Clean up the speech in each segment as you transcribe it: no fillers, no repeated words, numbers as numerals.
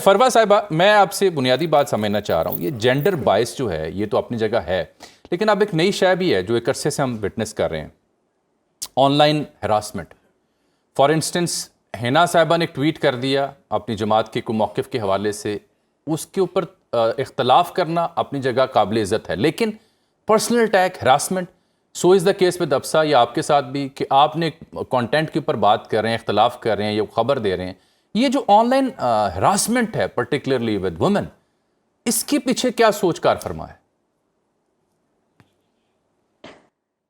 फरवा साहिबा, मैं आपसे बुनियादी बात समझना चाह रहा हूँ। ये जेंडर बायस जो है ये तो अपनी जगह है, लेकिन अब एक नई शय भी है जो एक अरसे से हम विटनेस कर रहे हैं, online harassment. For instance Hina साहिबा ने एक ट्वीट कर दिया अपनी जमात के कोई मौक़िफ़ के हवाले से, उसके ऊपर इख्तलाफ करना अपनी जगह काबिल इज़्ज़त है, लेकिन personal attack, harassment, so is the case with अब्सा या आपके साथ भी कि आपने कंटेंट के ऊपर बात कर रहे हैं, इख्तलाफ कर रहे हैं या खबर दे रहे हैं, ये जो ऑनलाइन हरासमेंट है पर्टिकुलरली विद वुमेन, इसके पीछे क्या सोच कार फरमा है?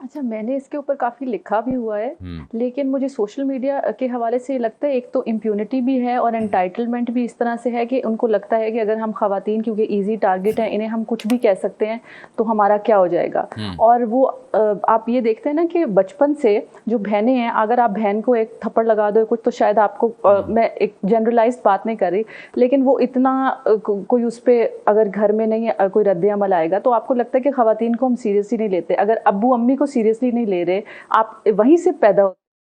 अच्छा, मैंने इसके ऊपर काफ़ी लिखा भी हुआ है, लेकिन मुझे सोशल मीडिया के हवाले से लगता है एक तो इम्प्यूनिटी भी है और एंटाइटलमेंट भी इस तरह से है कि उनको लगता है कि अगर हम ख़वातीन क्योंकि इजी टारगेट हैं, इन्हें हम कुछ भी कह सकते हैं तो हमारा क्या हो जाएगा। और वो आप ये देखते हैं ना कि बचपन से जो बहनें हैं, अगर आप बहन को एक थप्पड़ लगा दो कुछ तो शायद आपको मैं एक जनरलाइज्ड बात नहीं कर रही, लेकिन वो इतना कोई उस पर अगर घर में नहीं कोई रद्द अमल आएगा तो आपको लगता है कि ख़वातीन को हम सीरियसली नहीं लेते। अगर अब्बू अम्मी को सीरियसली नहीं ले रहे, आप वहीं से पैदा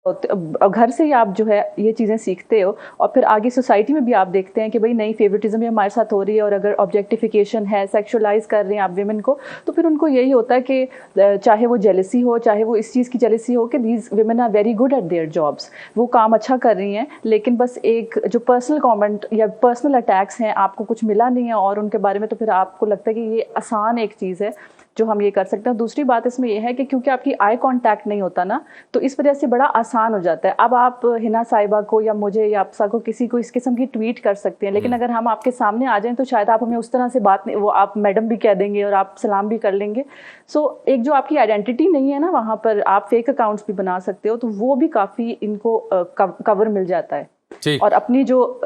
होते, घर से ही आप जो है ये चीज़ें सीखते हो और फिर आगे सोसाइटी में भी आप देखते हैं कि भाई नई फेवरेटिज्म हमारे साथ हो रही है और अगर ऑब्जेक्टिफिकेशन है, सेक्सुअलाइज कर रहे हैं आप विमेन को, तो फिर उनको यही होता है कि चाहे वो जेलसी हो, चाहे वो इस चीज़ की जेलसी हो कि these women are very good at their jobs, वो काम अच्छा कर रही हैं, लेकिन बस एक जो पर्सनल कमेंट या पर्सनल अटैक्स हैं, आपको कुछ मिला नहीं है और उनके बारे में, तो फिर आपको लगता है कि ये आसान एक चीज़ है जो हम ये कर सकते हैं। दूसरी बात इसमें यह है कि क्योंकि आपकी आई कांटेक्ट नहीं होता ना, तो इस वजह से बड़ा आसान हो जाता है। अब आप हिना साहिबा को या मुझे या अब्सा को किसी को इस किस्म की ट्वीट कर सकते हैं, लेकिन अगर हम आपके सामने आ जाएं तो शायद आप हमें उस तरह से बात नहीं, वो आप मैडम भी कह देंगे और आप सलाम भी कर लेंगे। सो एक जो आपकी आइडेंटिटी नहीं है ना, वहाँ पर आप फेक अकाउंट्स भी बना सकते हो, तो वो भी काफ़ी इनको कवर मिल जाता है। और अपनी जो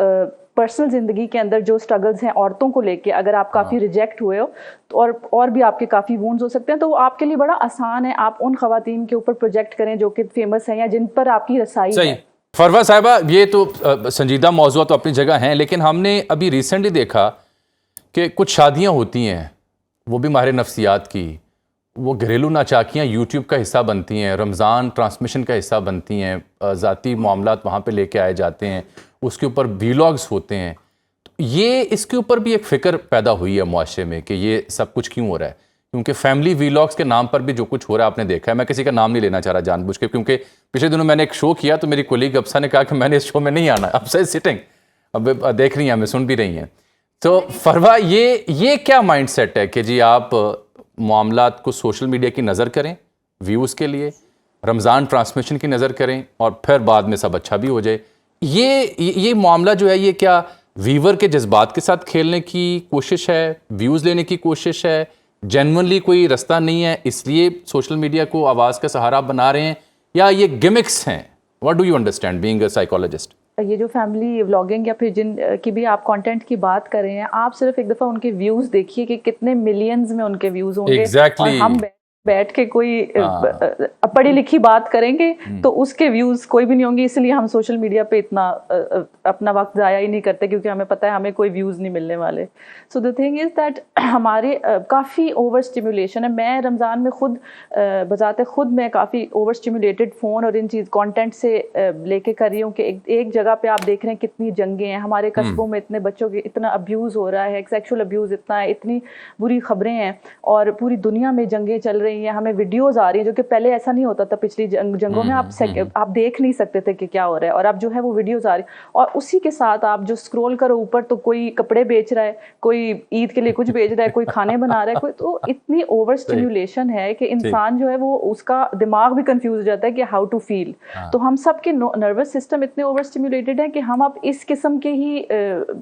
पर्सनल जिंदगी के अंदर जो स्ट्रगल्स हैं औरतों को लेके, अगर आप काफ़ी रिजेक्ट हुए हो तो और भी आपके काफ़ी वूंड्स हो सकते हैं, तो वो आपके लिए बड़ा आसान है। आप उन खवातीन के ऊपर प्रोजेक्ट करें जो कि फेमस हैं या जिन पर आपकी रसाई है। फरवा साहिबा, ये तो संजीदा मौजूद तो अपनी जगह हैं, लेकिन हमने अभी रिसेंटली देखा कि कुछ शादियाँ होती हैं, वो भी माहिर नफ्सियात की, वो घरेलू नाचाकियाँ यूट्यूब का हिस्सा बनती हैं, रमज़ान ट्रांसमिशन का हिस्सा बनती हैं, ज़ाती मामलात वहाँ पे लेके आए जाते हैं, उसके ऊपर वीलॉग्स होते हैं। तो ये इसके ऊपर भी एक फ़िक्र पैदा हुई है मुआशरे में कि ये सब कुछ क्यों हो रहा है, क्योंकि फैमिली वीलॉग्स के नाम पर भी जो कुछ हो रहा है आपने देखा है। मैं किसी का नाम नहीं लेना चाह रहा जानबूझ के, क्योंकि पिछले दिनों मैंने एक शो किया तो मेरी कोलीग अब्सा ने कहा कि मैंने इस शो में नहीं आना। अब्सा इज सिटिंग, अब देख रही हैं, हमें सुन भी रही हैं। तो फरवा, ये क्या माइंड सेट है कि जी आप मामलात को सोशल मीडिया की नज़र करें व्यूज़ के लिए, रमज़ान ट्रांसमिशन की नज़र करें और फिर बाद में सब अच्छा भी हो जाए? ये मामला जो है, ये क्या व्यूवर के जज्बात के साथ खेलने की कोशिश है, व्यूज़ लेने की कोशिश है, जेन्युइनली कोई रास्ता नहीं है इसलिए सोशल मीडिया को आवाज़ का सहारा बना रहे हैं, या ये गिमिक्स हैं? What do you understand being a psychologist? ये जो फैमिली व्लॉगिंग या फिर जिन की भी आप कंटेंट की बात कर रहे हैं, आप सिर्फ एक दफ़ा उनके व्यूज़ देखिए कि कितने मिलियंस में उनके व्यूज़ होंगे। Exactly. और हम बैठ के कोई पढ़ी लिखी बात करेंगे तो उसके व्यूज़ कोई भी नहीं होंगे, इसलिए हम सोशल मीडिया पे इतना अपना वक्त ज़ाया ही नहीं करते, क्योंकि हमें पता है हमें कोई व्यूज़ नहीं मिलने वाले। So the thing is that हमारे काफ़ी ओवर स्टिमुलेशन है। मैं रमज़ान में खुद बजाते खुद मैं काफ़ी ओवर स्टिमुलेटेड फ़ोन और इन चीज़ कंटेंट से लेके कर रही हूँ कि एक जगह पे आप देख रहे हैं कितनी जंगें हैं, हमारे कस्बों में इतने बच्चों के इतना अब्यूज़ हो रहा है, सेक्शुअल अब्यूज़ इतना है, इतनी बुरी खबरें हैं और पूरी दुनिया में जंगें चल रही हैं, हमें वीडियोस आ रही हैं जो कि पहले ऐसा नहीं होता था। पिछली जंगों में आप देख नहीं सकते थे कि क्या हो रहा है, और अब जो है वो वीडियोस आ रही और उसी के साथ आप जो स्क्रॉल करो ऊपर तो कोई कपड़े बेच रहा है, कोई ईद के लिए कुछ बेच रहा है, कोई खाने बना रहा है, कोई, तो इतनी ओवर स्टिमुलेशन है कि इंसान जो है वो उसका दिमाग भी कंफ्यूज हो जाता है कि हाउ टू फील। तो हम सब के नर्वस सिस्टम इतने ओवर स्टिमुलेटेड है कि हम अब इस किस्म के ही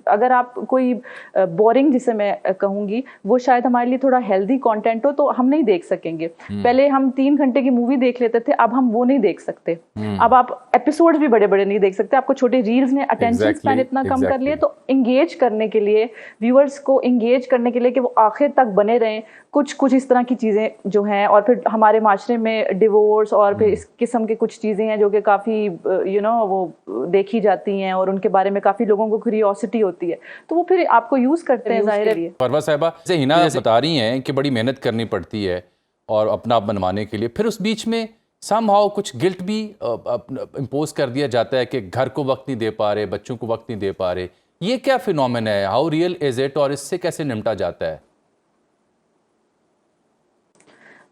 अगर आप कोई बोरिंग, जिसे मैं कहूँगी, वो शायद हमारे लिए थोड़ा हेल्दी कंटेंट हो तो हम नहीं देख सकेंगे। पहले हम 3 घंटे की मूवी देख लेते थे, अब हम वो नहीं देख सकते। अब आप एपिसोड्स भी बड़े बड़े नहीं देख सकते, आपको छोटे रील्स ने अटेंशन स्पैन इतना कम कर लिया। तो इंगेज करने के लिए, व्यूअर्स को इंगेज करने के लिए कि वो आखिर तक बने रहें, कुछ इस तरह की चीज़ें जो हैं, और फिर हमारे माशरे में डिवोर्स और फिर इस किस्म की कुछ चीज़ें हैं जो कि काफ़ी वो देखी जाती हैं और उनके बारे में काफ़ी लोगों को क्यूरियोसिटी होती है, तो वो फिर आपको यूज़ करते हैं। ज़ाहिर है फरवा साहिबा, जैसे हिना बता रही हैं कि बड़ी मेहनत करनी पड़ती है और अपना आप बनवाने के लिए, फिर उस बीच में समहाउ कुछ गिल्ट भी इम्पोज कर दिया जाता है कि घर को वक्त नहीं दे पा रहे, बच्चों को वक्त नहीं दे पा रहे। ये क्या फिनोमेना है, हाउ रियल इज इट, और इससे कैसे निपटा जाता है?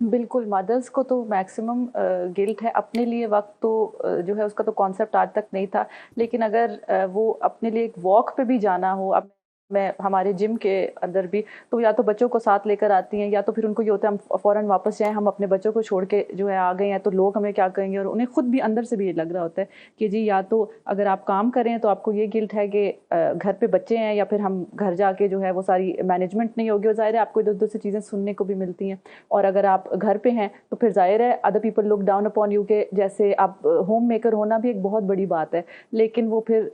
बिल्कुल, मदर्स को तो मैक्सिमम गिल्ट है। अपने लिए वक़्त तो जो है उसका तो कॉन्सेप्ट आज तक नहीं था। लेकिन अगर वो अपने लिए एक वॉक पे भी जाना हो, अब मैं हमारे जिम के अंदर भी, तो या तो बच्चों को साथ लेकर आती हैं, या तो फिर उनको ये होता है हम फ़ौरन वापस जाएँ, हम अपने बच्चों को छोड़ के जो है आ गए हैं, तो लोग हमें क्या कहेंगे? और उन्हें खुद भी अंदर से भी ये लग रहा होता है कि जी, या तो अगर आप काम कर रहे हैं तो आपको ये गिल्ट है कि घर पे बच्चे हैं, या फिर हम घर जाके जो है वो सारी मैनेजमेंट नहीं होगी, और ज़ाहिर है आपको इधर-उधर से चीज़ें सुनने को भी मिलती हैं। और अगर आप घर पे हैं तो फिर ज़ाहिर है other people look down upon you, के जैसे आप होम मेकर होना भी एक बहुत बड़ी बात है। लेकिन वो फिर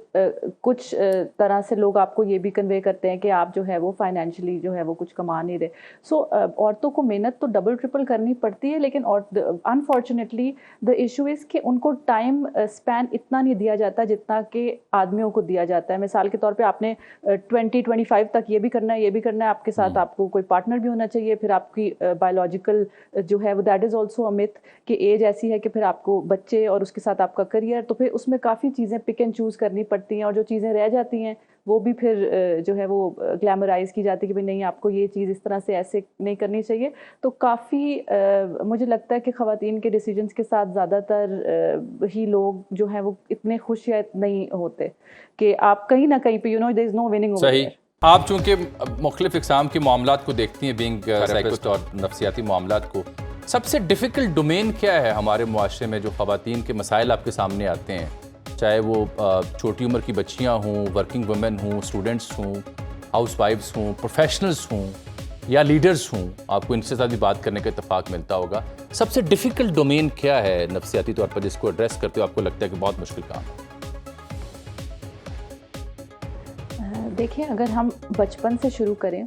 कुछ तरह से लोग आपको ये भी कन्वे करते हैं कि आप जो है वो फाइनेंशियली जो है वो कुछ कमा नहीं रहे। सो औरतों को मेहनत तो डबल ट्रिपल करनी पड़ती है, लेकिन और अनफॉर्चुनेटली द इशू इज़ कि उनको टाइम स्पैन इतना नहीं दिया जाता जितना कि आदमियों को दिया जाता है। मिसाल के तौर पे आपने 20-25 तक ये भी करना है, ये भी करना है, आपके साथ आपको कोई पार्टनर भी होना चाहिए, फिर आपकी बायोलॉजिकल जो है वो that is also a myth कि एज ऐसी है कि फिर आपको बच्चे और उसके साथ आपका करियर, तो फिर उसमें काफ़ी चीज़ें पिक एंड चूज़ करनी पड़ती हैं, और जो चीज़ें रह जाती हैं वो भी फिर जो है वो ग्लैमराइज की जाती है कि भाई नहीं, आपको ये चीज़ इस तरह से ऐसे नहीं करनी चाहिए। तो काफ़ी मुझे लगता है कि ख़वातीन के डिसीजंस के साथ ज़्यादातर ही लोग जो हैं वो इतने खुश या नहीं होते कि आप कहीं ना कहीं पे there is no winning over सही। देयर। आप चूंकि मुख्तलिफ इकसाम के मामलात को देखती हैं, बीइंग साइकोलॉजिस्ट और नफ्सियाती मामलात को, सबसे डिफ़िकल्ट डोमेन क्या है हमारे मुआशरे में जो ख़वातीन के मसाइल आपके सामने आते हैं? चाहे वो छोटी उम्र की बच्चियां हों, वर्किंग वुमेन हों, स्टूडेंट्स हों, हाउस वाइफ्स हों, प्रोफेशनल्स हों या लीडर्स हों, आपको इनसे साथ भी बात करने का इत्तेफाक मिलता होगा। सबसे डिफ़िकल्ट डोमेन क्या है नफ्सियाती तौर पर जिसको एड्रेस करते हो आपको लगता है कि बहुत मुश्किल काम है? देखिए, अगर हम बचपन से शुरू करें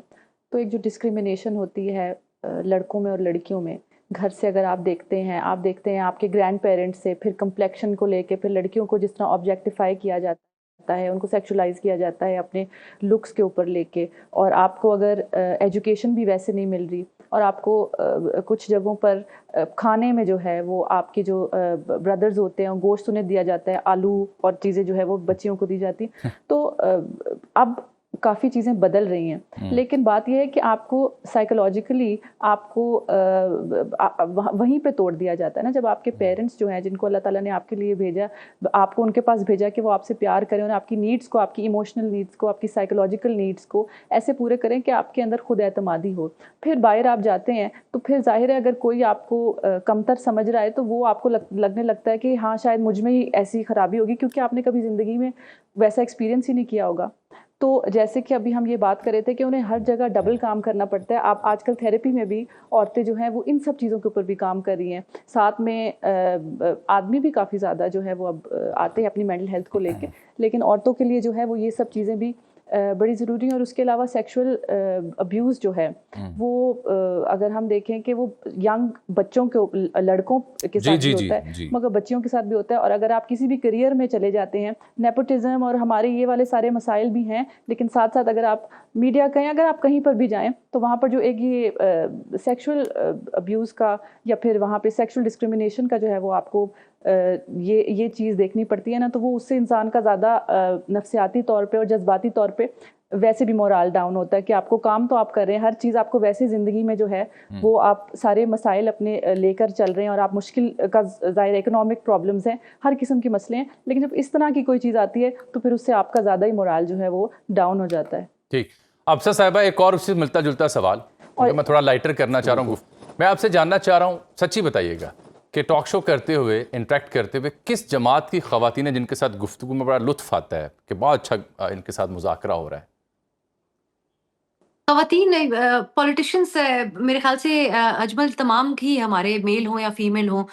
तो एक जो डिस्क्रिमिनेशन होती है लड़कों में और लड़कियों में, घर से अगर आप देखते हैं आपके ग्रैंड पेरेंट्स से, फिर कम्प्लेक्शन को लेके, फिर लड़कियों को जिस तरह ऑब्जेक्टिफाई किया जाता है, उनको सेक्सुअलाइज किया जाता है अपने लुक्स के ऊपर लेके, और आपको अगर एजुकेशन भी वैसे नहीं मिल रही, और आपको कुछ जगहों पर खाने में जो है वो आपके जो ब्रदर्स होते हैं गोश्त उन्हें दिया जाता है, आलू और चीज़ें जो है वो बच्चियों को दी जाती हैं। तो अब काफ़ी चीज़ें बदल रही हैं, लेकिन बात यह है कि आपको साइकोलॉजिकली आपको वहीं पे तोड़ दिया जाता है ना, जब आपके पेरेंट्स जो हैं जिनको अल्लाह ताला ने आपके लिए भेजा, आपको उनके पास भेजा कि वो आपसे प्यार करें और आपकी नीड्स को, आपकी इमोशनल नीड्स को, आपकी साइकोलॉजिकल नीड्स को ऐसे पूरे करें कि आपके अंदर खुद एतमादी हो। फिर बाहर आप जाते हैं तो फिर जाहिर है अगर कोई आपको कमतर समझ रहा है तो वो आपको लगने लगता है कि हाँ शायद मुझ में ही ऐसी खराबी होगी, क्योंकि आपने कभी ज़िंदगी में वैसा एक्सपीरियंस ही नहीं किया होगा। तो जैसे कि अभी हम ये बात कर रहे थे कि उन्हें हर जगह डबल काम करना पड़ता है। आप आजकल थेरेपी में भी औरतें जो हैं वो इन सब चीज़ों के ऊपर भी काम कर रही हैं। साथ में आदमी भी काफ़ी ज़्यादा जो है वो अब आते हैं अपनी मेंटल हेल्थ को लेके, लेकिन औरतों के लिए जो है वो ये सब चीज़ें भी बड़ी ज़रूरी हैं। और उसके अलावा सेक्सुअल अब्यूज़ जो है वो अगर हम देखें कि वो यंग बच्चों के लड़कों के साथ भी होता है, मगर बच्चियों के साथ भी होता है। और अगर आप किसी भी करियर में चले जाते हैं, नेपोटिज्म और हमारे ये वाले सारे मसाइल भी हैं, लेकिन साथ साथ अगर आप मीडिया कहें, अगर आप कहीं पर भी जाएं तो वहाँ पर जो एक ये सेक्सुअल अब्यूज़ का या फिर वहाँ पे सेक्सुअल डिस्क्रिमिनेशन का जो है वो आपको ये चीज़ देखनी पड़ती है ना, तो वो उससे इंसान का ज़्यादा नफ्सियाती तौर पे और जज्बाती तौर पे वैसे भी मोराल डाउन होता है कि आपको काम तो आप कर रहे हैं, हर चीज़ आपको वैसे ज़िंदगी में जो है वो आप सारे मसाइल अपने लेकर चल रहे हैं, और आप मुश्किल का ज़ाहिर इकोनॉमिक प्रॉब्लम्स हैं, हर किस्म के मसले हैं, लेकिन जब इस तरह की कोई चीज़ आती है तो फिर उससे आपका ज़्यादा ही मोराल जो है वो डाउन हो जाता है। ठीक। अफसर साहिबा, एक और उससे मिलता जुलता सवाल और मैं थोड़ा लाइटर करना चाह रहा हूँ। मैं आपसे जानना चाह रहा हूँ, सच्ची बताइएगा कि टॉक शो करते हुए, इंटरेक्ट करते हुए किस जमात की ख़वातीन है जिनके साथ गुफ्तगू में बड़ा लुत्फ़ आता है कि बहुत अच्छा इनके साथ मुज़ाकरा हो रहा है? ख़वातीन पॉलिटिशियंस मेरे ख़्याल से अजमल तमाम ही हमारे मेल हों या फीमेल हों,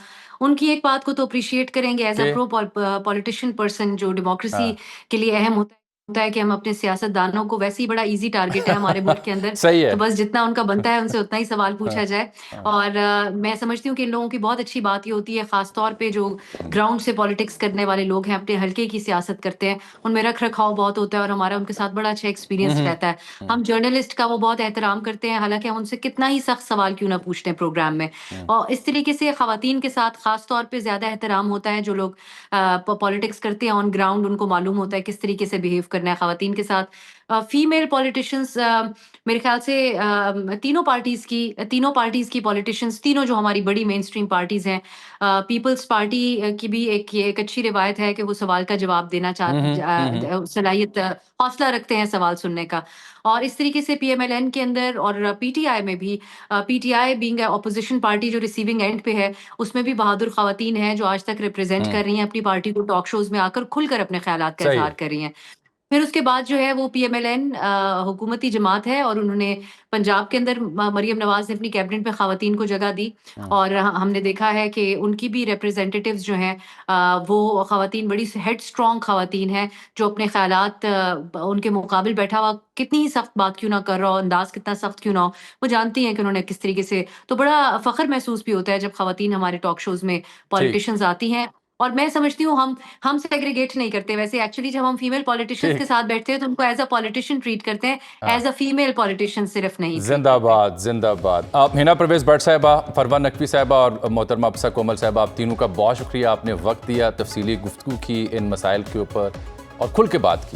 उनकी एक बात को तो अप्रिशिएट करेंगे एज़ अ पॉलिटिशियन पर्सन जो डेमोक्रेसी के लिए अहम होता है कि हम अपने सियासतदानों को वैसे ही बड़ा ईज़ी टारगेट है हमारे मुल्क के अंदर, सही है। तो बस जितना उनका बनता है उनसे उतना ही सवाल पूछा जाए। और मैं समझती हूँ कि इन लोगों की बहुत अच्छी बात ये होती है, ख़ास तौर पे जो ग्राउंड से पॉलिटिक्स करने वाले लोग हैं, अपने हल्के की सियासत करते हैं, उनमें रख-रखाव बहुत होता है और हमारा उनके साथ बड़ा अच्छा एक्सपीरियंस रहता है। हम जर्नलिस्ट का वो बहुत एहतराम करते हैं, हालाँकि हम उनसे कितना ही सख्त सवाल क्यों ना पूछते हैं प्रोग्राम में। और इस तरीके से ख़वातीन के साथ ख़ास तौर पे ज़्यादा एहतराम होता है, जो लोग पॉलिटिक्स करते हैं ऑन ग्राउंड, उनको मालूम होता है किस तरीके से बिहेव करना है ख़वातीन के साथ। फीमेल पॉलिटिशियंस मेरे ख़्याल से तीनों पार्टीज़ की पॉलिटिशियंस, तीनों जो हमारी बड़ी मेन स्ट्रीम पार्टीज़ हैं, पीपल्स पार्टी की भी एक अच्छी रिवायत है कि वो सवाल का जवाब देना सलाहियत, हौसला रखते हैं सवाल सुनने का। और इस तरीके से पीएमएलएन के अंदर और पीटीआई में भी, पीटीआई बीइंग ऑपोजिशन पार्टी जो रिसीविंग एंड पे है, उसमें भी बहादुर ख़वातीन हैं जो आज तक रिप्रेज़ेंट कर रही हैं अपनी पार्टी को, टॉक शोज़ में आकर खुलकर अपने ख़यालात का सही इज़हार है। कर रही हैं। फिर उसके बाद जो है वो पीएमएलएन हुकूमती जमात है और उन्होंने पंजाब के अंदर मरियम नवाज़ ने अपनी कैबिनेट में ख़वातीन को जगह दी और हमने देखा है कि उनकी भी रिप्रेजेंटेटिव्स जो हैं वो ख़वातीन बड़ी हेड स्ट्रॉन्ग ख़वातीन हैं जो अपने ख़यालात उनके मुकाबिल बैठा हुआ कितनी ही सख्त बात क्यों ना कर रहा हो, अंदाज़ कितना सख्त क्यों ना हो, वो जानती हैं कि उन्होंने किस तरीके से, तो बड़ा फ़ख्र महसूस भी होता है जब ख़वातीन हमारे टॉक शोज़ में ठीक, पॉलिटिशियंस आती हैं। और मैं समझती हूँ हम सेग्रीगेट नहीं करते वैसे, एक्चुअली जब हम फीमेल पॉलिटिशियंस के ठीक। साथ बैठते हैं तो उनको एज़ अ पॉलिटिशियन ट्रीट करते हैं, हाँ। एज़ अ फीमेल पॉलिटिशियन सिर्फ नहीं ट्रीट करते। जिंदाबाद जिंदाबाद। आप हिना परवेज़ भट्ट साहिबा, फरवा नकवी साहिबा और मोहतरमा अब्सा कोमल साहिबा, आप तीनों का बहुत शुक्रिया, आपने वक्त दिया, तफसीली गुफ्तगू की इन मसाइल के ऊपर और खुल के बात की।